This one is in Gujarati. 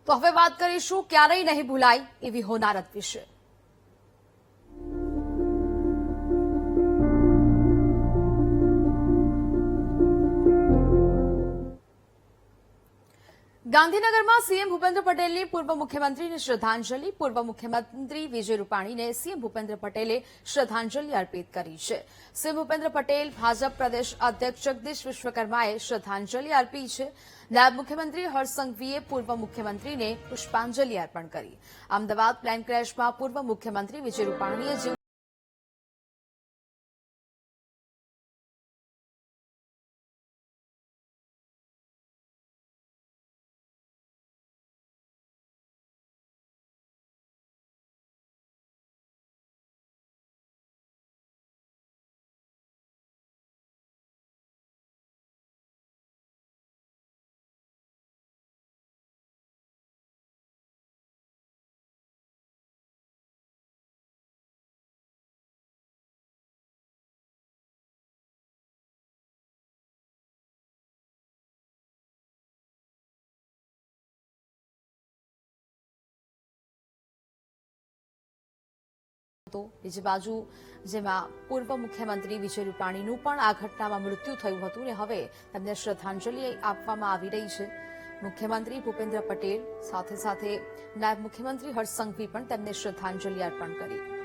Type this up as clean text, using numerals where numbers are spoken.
તો હવે વાત કરીશું ક્યારેય નહીં ભૂલાય એવી હોનારત વિશે। ગાંધીનગરમાં સીએમ ભૂપેન્દ્ર પટેલની પૂર્વ મુખ્યમંત્રીને શ્રદ્ધાંજલિ। પૂર્વ મુખ્યમંત્રી વિજય રૂપાણીને સીએમ ભૂપેન્દ્ર પટેલે શ્રદ્ધાંજલિ અર્પિત કરી છે। સીએમ ભૂપેન્દ્ર પટેલ, ભાજપ પ્રદેશ અધ્યક્ષ જગદીશ વિશ્વકર્માએ શ્રદ્ધાંજલિ અર્પી છે। નાયબ મુખ્યમંત્રી હર્ષ સંઘવીએ પૂર્વ મુખ્યમંત્રીને પુષ્પાંજલિ અર્પણ કરી। અમદાવાદ પ્લેન ક્રેશમાં પૂર્વ મુખ્યમંત્રી વિજય રૂપાણીએ જીવ બીજી બાજુ જેમાં પૂર્વ મુખ્યમંત્રી વિજય રૂપાણીનું પણ આ ઘટનામાં મૃત્યુ થયું હતું અને હવે તેમને શ્રદ્ધાંજલિ આપવામાં આવી રહી છે। મુખ્યમંત્રી ભૂપેન્દ્ર પટેલ સાથે નાયબ મુખ્યમંત્રી હર્ષ સંઘવી પણ તેમને શ્રદ્ધાંજલિ અર્પણ કરી।